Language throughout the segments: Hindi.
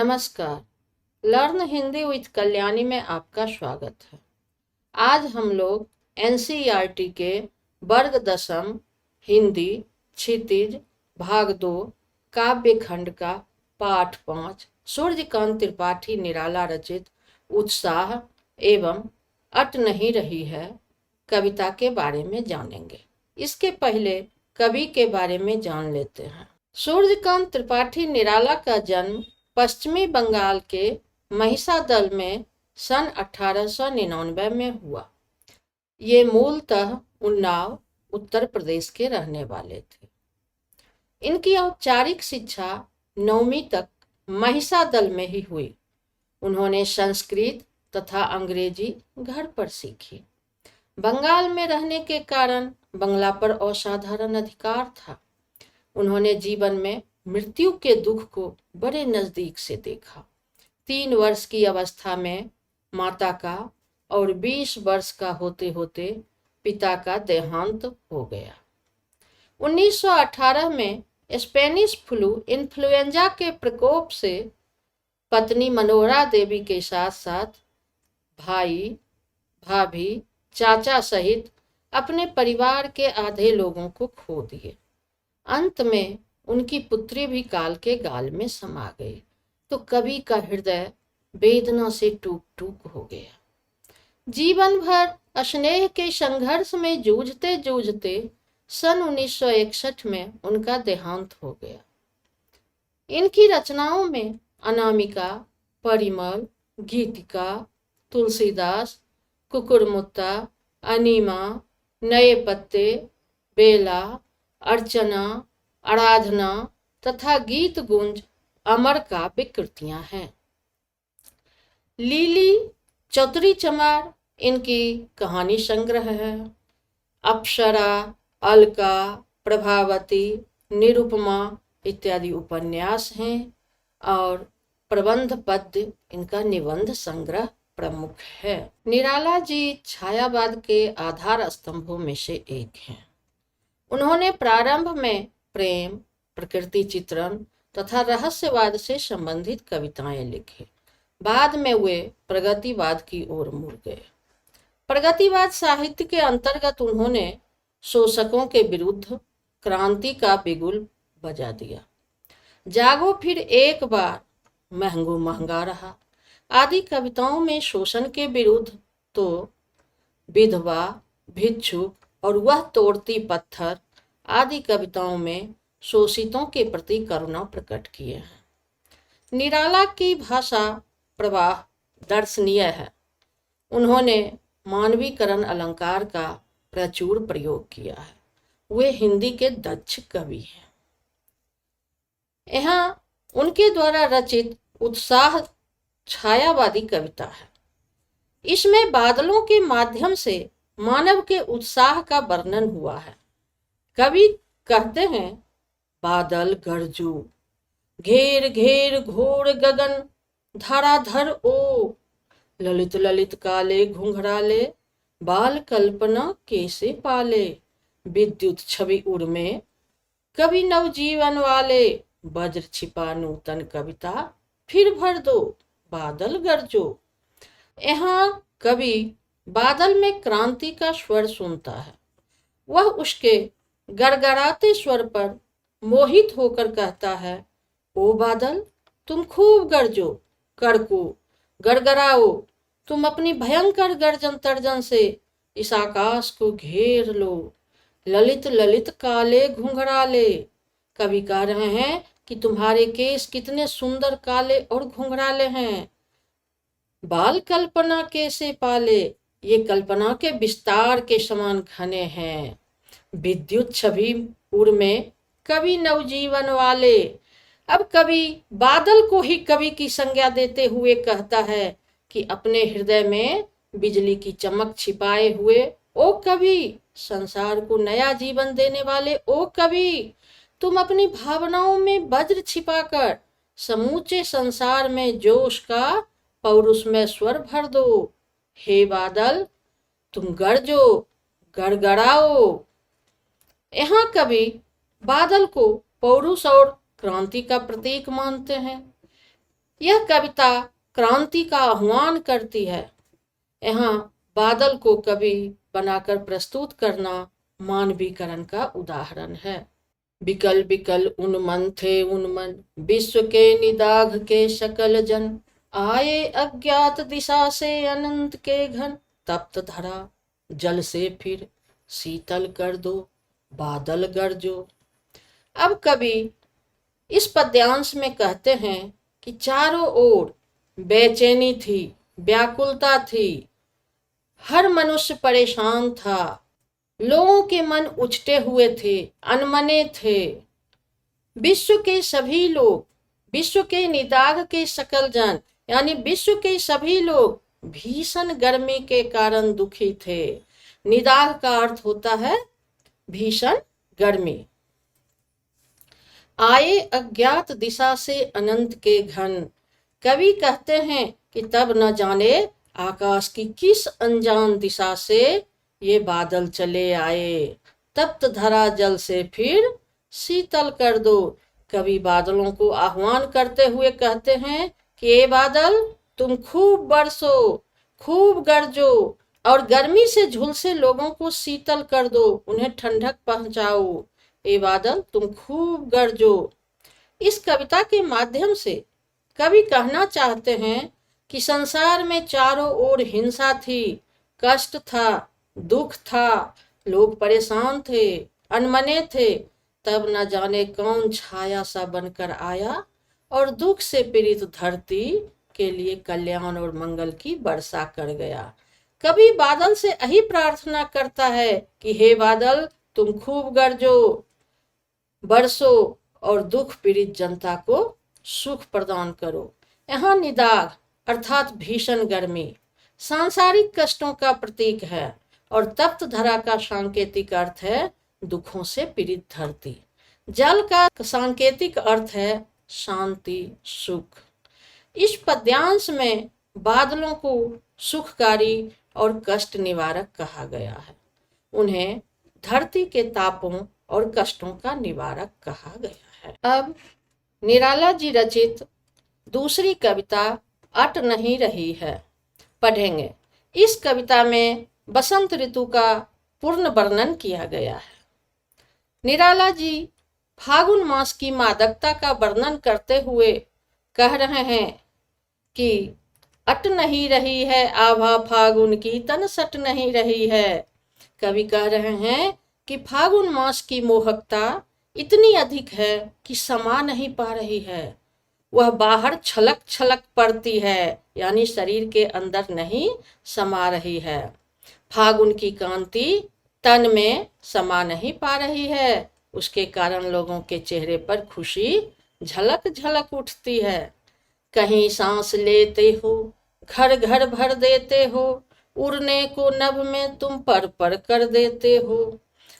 नमस्कार। लर्न हिंदी विद कल्याणी में आपका स्वागत है। आज हम लोग एनसीईआरटी के वर्ग दशम हिंदी क्षितिज भाग 2 काव्य खंड का पाठ 5 सूर्यकांत त्रिपाठी निराला रचित उत्साह एवं अट नहीं रही है कविता के बारे में जानेंगे। इसके पहले कवि के बारे में जान लेते हैं। सूर्यकांत त्रिपाठी निराला का जन्म पश्चिमी बंगाल के महिषादल में सन 1899 में हुआ। ये मूलतः उन्नाव उत्तर प्रदेश के रहने वाले थे। इनकी औपचारिक शिक्षा 9वीं तक महिषादल में ही हुई। उन्होंने संस्कृत तथा अंग्रेजी घर पर सीखी। बंगाल में रहने के कारण बंगला पर असाधारण अधिकार था। उन्होंने जीवन में मृत्यु के दुख को बड़े नजदीक से देखा। 3 वर्ष की अवस्था में माता का और 20 वर्ष का होते होते पिता का देहांत हो गया। 1918 में स्पेनिश फ्लू इन्फ्लुएंजा के प्रकोप से पत्नी मनोहरा देवी के साथ साथ भाई भाभी चाचा सहित अपने परिवार के आधे लोगों को खो दिए। अंत में उनकी पुत्री भी काल के गाल में समा गई तो कवि का हृदय वेदना से टूक टूक हो गया। जीवन भर स्नेह के संघर्ष में जूझते जूझते सन 1961 में उनका देहांत हो गया। इनकी रचनाओं में अनामिका, परिमल, गीतिका, तुलसीदास, कुकुरमुत्ता, अनीमा, नए पत्ते, बेला, अर्चना, आराधना तथा गीत गुंज अमर काव्य कृतियां हैं। लीली, चौधरी चमार इनकी कहानी संग्रह है। अप्सरा, अलका, प्रभावती, निरुपमा इत्यादि उपन्यास हैं और प्रबंध पद्य इनका निबंध संग्रह प्रमुख है। निराला जी छायावाद के आधार स्तंभों में से एक हैं। उन्होंने प्रारंभ में प्रेम, प्रकृति चित्रण तथा रहस्यवाद से संबंधित कविताएं लिखी। बाद में वे प्रगतिवाद की ओर मुड़ गए। प्रगतिवाद साहित्य के अंतर्गत उन्होंने शोषकों के विरुद्ध क्रांति का बिगुल बजा दिया। जागो फिर एक बार, महंगो महंगा रहा आदि कविताओं में शोषण के विरुद्ध तो विधवा, भिक्षुक और वह तोड़ती पत्थर आदि कविताओं में शोषितों के प्रति करुणा प्रकट किए हैं। निराला की भाषा प्रवाह दर्शनीय है। उन्होंने मानवीकरण अलंकार का प्रचुर प्रयोग किया है। वे हिंदी के दक्ष कवि हैं। यहाँ उनके द्वारा रचित उत्साह छायावादी कविता है। इसमें बादलों के माध्यम से मानव के उत्साह का वर्णन हुआ है। कवि कहते हैं, बादल गरजू, घेर घेर घोर गगन, धराधर ओ, ललित ललित काले घुंघराले, बाल कल्पना कैसे पाले, विद्युत छवि उड़ में कवि नवजीवन वाले, वज्र छिपा नूतन कविता फिर भर दो, बादल गरजो। यहाँ कवि बादल में क्रांति का स्वर सुनता है। वह उसके गड़गड़ाते स्वर पर मोहित होकर कहता है, ओ बादल तुम खूब गरजो, कड़को, गड़गड़ाओ, तुम अपनी भयंकर गर्जन तर्जन से इस आकाश को घेर लो, ललित ललित काले घुंघराले। कवि कह रहे हैं कि तुम्हारे केस कितने सुंदर काले और घुंघराले हैं। बाल कल्पना कैसे पाले, ये कल्पना के विस्तार के समान घने हैं। विद्युत छवि उड़ में कवि नवजीवन वाले। अब कवि बादल को ही कवि की संज्ञा देते हुए कहता है कि अपने हृदय में बिजली की चमक छिपाए हुए ओ कवि, संसार को नया जीवन देने वाले ओ कवि, तुम अपनी भावनाओं में वज्र छिपाकर समूचे संसार में जोश का पौरुष में स्वर भर दो। हे बादल तुम गरजो, गड़गड़ाओ। यहाँ कवि बादल को पौरुष और क्रांति का प्रतीक मानते हैं। यह कविता क्रांति का आह्वान करती है। यहाँ बादल को कवि बनाकर प्रस्तुत करना मानवीकरण का उदाहरण है। बिकल बिकल उन्मन थे उन्मन, विश्व के निदाघ के सकल जन, आए अज्ञात दिशा से अनंत के घन, तप्त धरा जल से फिर शीतल कर दो, बादल गरजो। अब कवि इस पद्यांश में कहते हैं कि चारों ओर बेचैनी थी, व्याकुलता थी, हर मनुष्य परेशान था, लोगों के मन उछटे हुए थे, अनमने थे। विश्व के सभी लोग, विश्व के निदाघ के सकल जन, यानी विश्व के सभी लोग भीषण गर्मी के कारण दुखी थे। निदाघ का अर्थ होता है भीषण गर्मी। आए अज्ञात दिशा से अनंत के घन, कवि कहते हैं कि तब न जाने आकाश की किस अनजान दिशा से ये बादल चले आए, तप्त धरा जल से फिर शीतल कर दो। कवि बादलों को आह्वान करते हुए कहते हैं कि ये बादल तुम खूब बरसो, खूब गरजो और गर्मी से झुलसे लोगों को शीतल कर दो, उन्हें ठंडक पहुंचाओ। ये बादल तुम खूब गरजो। इस कविता के माध्यम से कवि कहना चाहते हैं कि संसार में चारों ओर हिंसा थी, कष्ट था, दुख था, लोग परेशान थे, अनमने थे। तब न जाने कौन छाया सा बनकर आया और दुख से पीड़ित धरती के लिए कल्याण और मंगल की वर्षा कर गया। कभी बादल से यही प्रार्थना करता है कि हे बादल तुम खूब गरजो, बरसो और दुख पीड़ित जनता को सुख प्रदान करो। यहाँ निदाघ अर्थात भीषण गर्मी सांसारिक कष्टों का प्रतीक है और तप्त धरा का सांकेतिक अर्थ है दुखों से पीड़ित धरती। जल का सांकेतिक अर्थ है शांति, सुख। इस पद्यांश में बादलों को सुखकारी और कष्ट निवारक कहा गया है। उन्हें धरती के तापों और कष्टों का निवारक कहा गया है। अब निराला जी रचित दूसरी कविता अट नहीं रही है पढ़ेंगे। इस कविता में बसंत ऋतु का पूर्ण वर्णन किया गया है। निराला जी फागुन मास की मादकता का वर्णन करते हुए कह रहे हैं कि अट नहीं रही है आभा फागुन की, तन सट नहीं रही है। कवि कह रहे हैं कि फागुन मास की मोहकता इतनी अधिक है कि समा नहीं पा रही है। वह बाहर छलक छलक पड़ती है, यानी शरीर के अंदर नहीं समा रही है। फागुन की कांति तन में समा नहीं पा रही है, उसके कारण लोगों के चेहरे पर खुशी झलक झलक उठती है। कहीं सांस लेते हो, घर घर भर देते हो, उड़ने को नभ में तुम पर पर कर देते हो।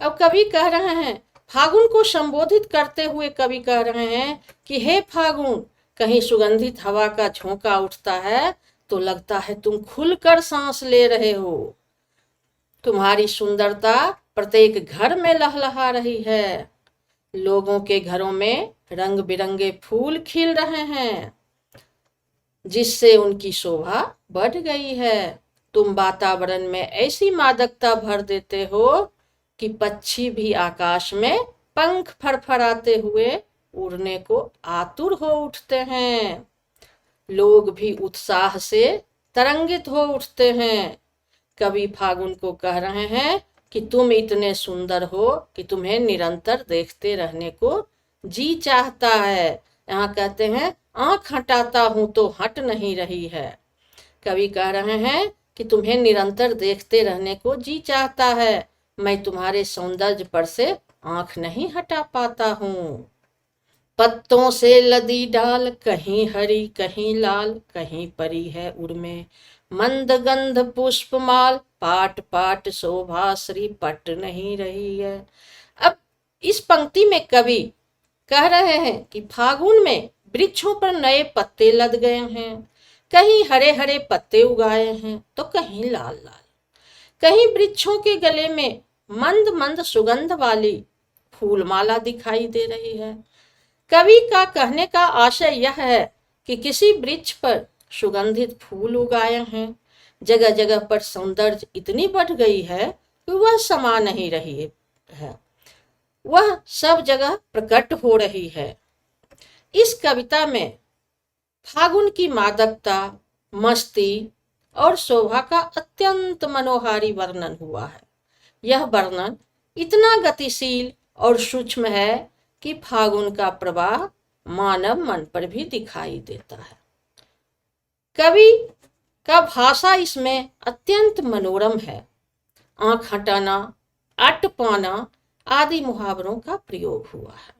अब कवि कह रहे हैं, फागुन को संबोधित करते हुए कवि कह रहे हैं कि हे फागुन, कहीं सुगंधित हवा का झोंका उठता है तो लगता है तुम खुलकर सांस ले रहे हो। तुम्हारी सुंदरता प्रत्येक घर में लहलहा रही है। लोगों के घरों में रंग बिरंगे फूल खिल रहे हैं, जिससे उनकी शोभा बढ़ गई है। तुम वातावरण में ऐसी मादकता भर देते हो कि पक्षी भी आकाश में पंख फड़फड़ाते हुए उड़ने को आतुर हो उठते हैं। लोग भी उत्साह से तरंगित हो उठते हैं। कवि फागुन को कह रहे हैं कि तुम इतने सुंदर हो कि तुम्हें निरंतर देखते रहने को जी चाहता है। यहाँ कहते हैं आंख हटाता हूं तो हट नहीं रही है। कवि कह रहे हैं कि तुम्हें निरंतर देखते रहने को जी चाहता है, मैं तुम्हारे सौंदर्य पर से आंख नहीं हटा पाता हूँ। पत्तों से लदी डाल, कहीं हरी कहीं लाल, कहीं परी है उर्मे मंद गंध पुष्पमाल, पाट पाट शोभा श्री पट नहीं रही है। अब इस पंक्ति में कवि कह रहे हैं कि फागुन में वृक्षों पर नए पत्ते लद गए हैं, कहीं हरे हरे पत्ते उगाए हैं तो कहीं लाल लाल। कहीं वृक्षों के गले में मंद मंद सुगंध वाली फूलमाला दिखाई दे रही है। कवि का कहने का आशय यह है कि किसी वृक्ष पर सुगंधित फूल उगाए हैं। जगह जगह पर सौंदर्य इतनी बढ़ गई है कि वह समा नहीं रही है, वह सब जगह प्रकट हो रही है। इस कविता में फागुन की मादकता, मस्ती और शोभा का अत्यंत मनोहारी वर्णन हुआ है। यह वर्णन इतना गतिशील और सूक्ष्म है कि फागुन का प्रवाह मानव मन पर भी दिखाई देता है। कवि का भाषा इसमें अत्यंत मनोरम है। आंख हटाना, अट पाना आदि मुहावरों का प्रयोग हुआ है।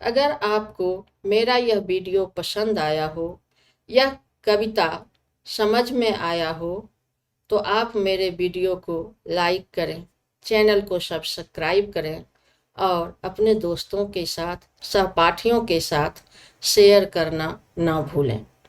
अगर आपको मेरा यह वीडियो पसंद आया हो, यह कविता समझ में आया हो, तो आप मेरे वीडियो को लाइक करें, चैनल को सब्सक्राइब करें और अपने दोस्तों के साथ, सहपाठियों के साथ शेयर करना ना भूलें।